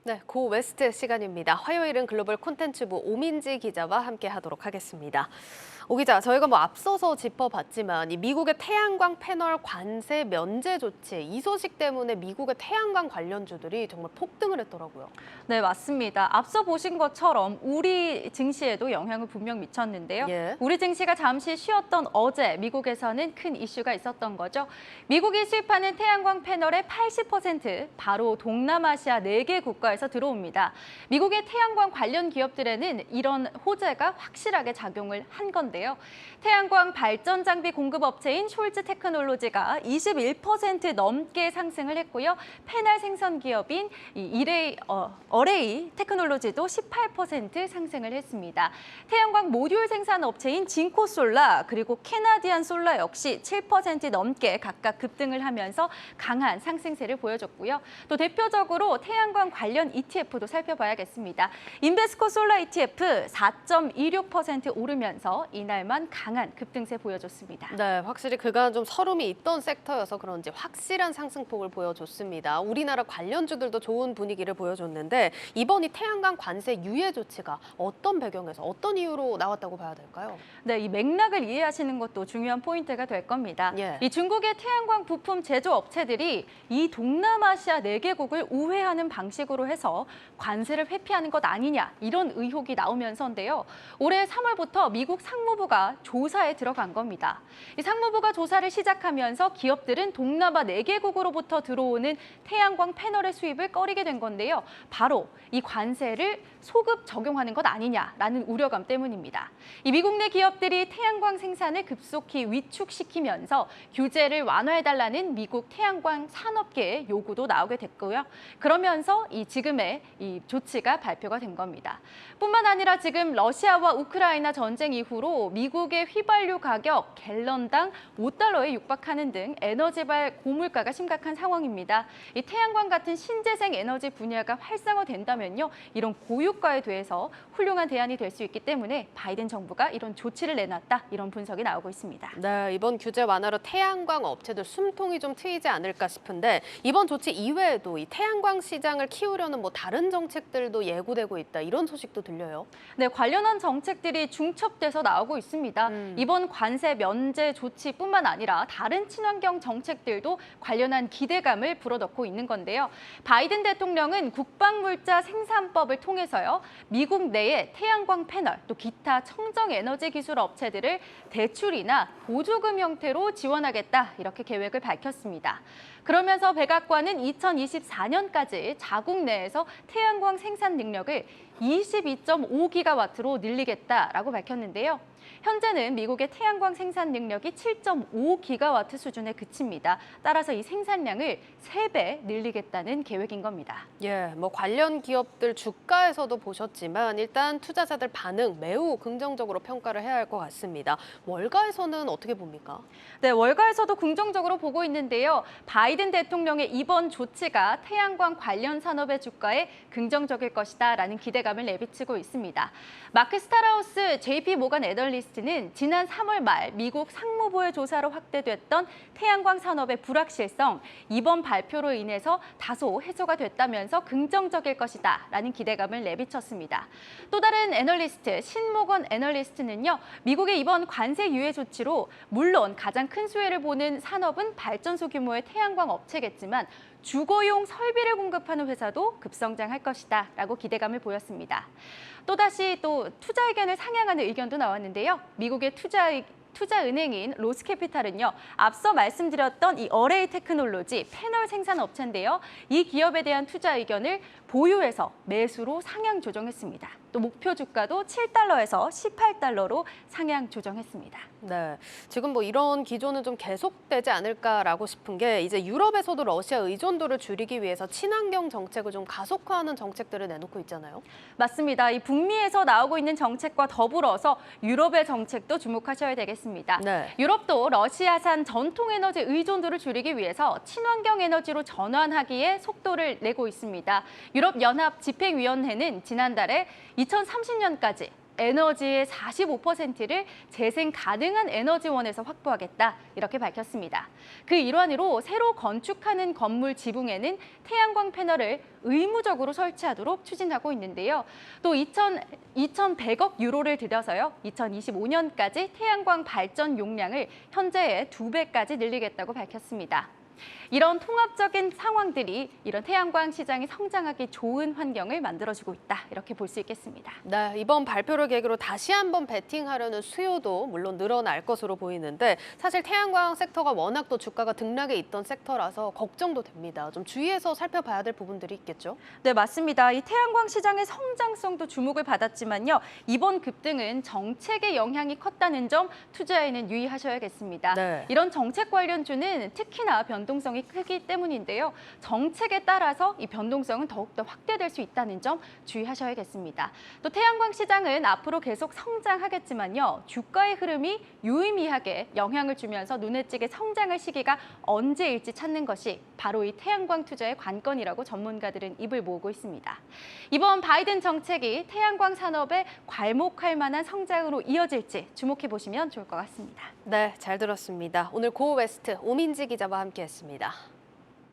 네, 고 웨스트 시간입니다. 화요일은 글로벌 콘텐츠부 오민지 기자와 함께 하도록 하겠습니다. 오 기자, 저희가 앞서서 짚어봤지만 이 미국의 태양광 패널 관세 면제 조치, 이 소식 때문에 미국의 태양광 관련주들이 정말 폭등을 했더라고요. 네, 맞습니다. 앞서 보신 것처럼 우리 증시에도 영향을 분명 미쳤는데요. 예. 우리 증시가 잠시 쉬었던 어제 미국에서는 큰 이슈가 있었던 거죠. 미국이 수입하는 태양광 패널의 80% 바로 동남아시아 4개 국가에서 들어옵니다. 미국의 태양광 관련 기업들에는 이런 호재가 확실하게 작용을 한 건데요. 태양광 발전 장비 공급 업체인 숄즈 테크놀로지가 21% 넘게 상승을 했고요. 패널 생산 기업인 어레이 테크놀로지도 18% 상승을 했습니다. 태양광 모듈 생산 업체인 진코솔라 그리고 캐나디안 솔라 역시 7% 넘게 각각 급등을 하면서 강한 상승세를 보여줬고요. 또 대표적으로 태양광 관련 ETF도 살펴봐야겠습니다. 인베스코 솔라 ETF 4.26% 오르면서 이날만 강한 급등세 보여줬습니다. 네, 확실히 그간 좀 서름이 있던 섹터여서 그런지 확실한 상승폭을 보여줬습니다. 우리나라 관련주들도 좋은 분위기를 보여줬는데 이번 이 태양광 관세 유예 조치가 어떤 배경에서 어떤 이유로 나왔다고 봐야 될까요? 네, 이 맥락을 이해하시는 것도 중요한 포인트가 될 겁니다. 예. 이 중국의 태양광 부품 제조업체들이 이 동남아시아 4개국을 우회하는 방식으로 해서 관세를 회피하는 것 아니냐 이런 의혹이 나오면서인데요. 올해 3월부터 미국 상무부가 조사에 들어간 겁니다. 이 상무부가 조사를 시작하면서 기업들은 동남아 4개국으로부터 들어오는 태양광 패널의 수입을 꺼리게 된 건데요. 바로 이 관세를 소급 적용하는 것 아니냐라는 우려감 때문입니다. 이 미국 내 기업들이 태양광 생산을 급속히 위축시키면서 규제를 완화해달라는 미국 태양광 산업계의 요구도 나오게 됐고요. 그러면서 지금의 이 조치가 발표가 된 겁니다. 뿐만 아니라 지금 러시아와 우크라이나 전쟁 이후로 미국의 휘발유 가격 갤런당 $5에 육박하는 등 에너지발 고물가가 심각한 상황입니다. 이 태양광 같은 신재생 에너지 분야가 활성화된다면요, 이런 고유가에 대해서 훌륭한 대안이 될 수 있기 때문에 바이든 정부가 이런 조치를 내놨다, 이런 분석이 나오고 있습니다. 네, 이번 규제 완화로 태양광 업체들 숨통이 좀 트이지 않을까 싶은데 이번 조치 이외에도 이 태양광 시장을 키우려는 다른 정책들도 예고되고 있다, 이런 소식도 들려요. 네, 관련한 정책들이 중첩돼서 나오고 있습니다. 이번 관세 면제 조치뿐만 아니라 다른 친환경 정책들도 관련한 기대감을 불어넣고 있는 건데요. 바이든 대통령은 국방물자 생산법을 통해서요, 미국 내에 태양광 패널 또 기타 청정 에너지 기술 업체들을 대출이나 보조금 형태로 지원하겠다, 이렇게 계획을 밝혔습니다. 그러면서 백악관은 2024년까지 자국 내에서 태양광 생산 능력을 22.5기가와트로 늘리겠다라고 밝혔는데요. 현재는 미국의 태양광 생산 능력이 7.5기가와트 수준에 그칩니다. 따라서 이 생산량을 3배 늘리겠다는 계획인 겁니다. 예, 관련 기업들 주가에서도 보셨지만 일단 투자자들 반응 매우 긍정적으로 평가를 해야 할 것 같습니다. 월가에서는 어떻게 봅니까? 네, 월가에서도 긍정적으로 보고 있는데요. 바이든 대통령의 이번 조치가 태양광 관련 산업의 주가에 긍정적일 것이다라는 기대감을 내비치고 있습니다. 마크 스타라우스 JP 모건 애널리스트는 지난 3월 말 미국 상무부의 조사로 확대됐던 태양광 산업의 불확실성, 이번 발표로 인해서 다소 해소가 됐다면서 긍정적일 것이다라는 기대감을 내비쳤습니다. 또 다른 애널리스트 신모건 애널리스트는요, 미국의 이번 관세 유예 조치로 물론 가장 큰 수혜를 보는 산업은 발전소 규모의 태양광 업체겠지만 주거용 설비를 공급하는 회사도 급성장할 것이다 라고 기대감을 보였습니다. 또다시 투자 의견을 상향하는 의견도 나왔는데요. 미국의 투자은행인 로스캐피탈은요, 앞서 말씀드렸던 이 어레이 테크놀로지 패널 생산 업체인데요. 이 기업에 대한 투자 의견을 보유해서 매수로 상향 조정했습니다. 또 목표 주가도 $7에서 $18로 상향 조정했습니다. 네, 지금 이런 기조는 좀 계속되지 않을까라고 싶은 게 이제 유럽에서도 러시아 의존도를 줄이기 위해서 친환경 정책을 좀 가속화하는 정책들을 내놓고 있잖아요. 맞습니다. 이 북미에서 나오고 있는 정책과 더불어서 유럽의 정책도 주목하셔야 되겠습니다. 네. 유럽도 러시아산 전통 에너지 의존도를 줄이기 위해서 친환경 에너지로 전환하기에 속도를 내고 있습니다. 유럽연합 집행위원회는 지난달에 2030년까지 에너지의 45%를 재생 가능한 에너지원에서 확보하겠다 이렇게 밝혔습니다. 그 일환으로 새로 건축하는 건물 지붕에는 태양광 패널을 의무적으로 설치하도록 추진하고 있는데요. 또 2,100억 유로를 들여서요. 2025년까지 태양광 발전 용량을 현재의 2배까지 늘리겠다고 밝혔습니다. 이런 통합적인 상황들이 이런 태양광 시장이 성장하기 좋은 환경을 만들어주고 있다. 이렇게 볼 수 있겠습니다. 네, 이번 발표를 계기로 다시 한번 베팅하려는 수요도 물론 늘어날 것으로 보이는데 사실 태양광 섹터가 워낙 또 주가가 등락에 있던 섹터라서 걱정도 됩니다. 좀 주의해서 살펴봐야 될 부분들이 있겠죠? 네, 맞습니다. 이 태양광 시장의 성장성도 주목을 받았지만요. 이번 급등은 정책의 영향이 컸다는 점 투자에는 유의하셔야겠습니다. 네. 이런 정책 관련주는 특히나 변동성이 크기 때문인데요. 정책에 따라서 이 변동성은 더욱더 확대될 수 있다는 점 주의하셔야겠습니다. 또 태양광 시장은 앞으로 계속 성장하겠지만요. 주가의 흐름이 유의미하게 영향을 주면서 눈에 띄게 성장할 시기가 언제일지 찾는 것이 바로 이 태양광 투자의 관건이라고 전문가들은 입을 모으고 있습니다. 이번 바이든 정책이 태양광 산업에 괄목할 만한 성장으로 이어질지 주목해 보시면 좋을 것 같습니다. 네, 잘 들었습니다. 오늘 고웨스트 오민지 기자와 함께했습니다.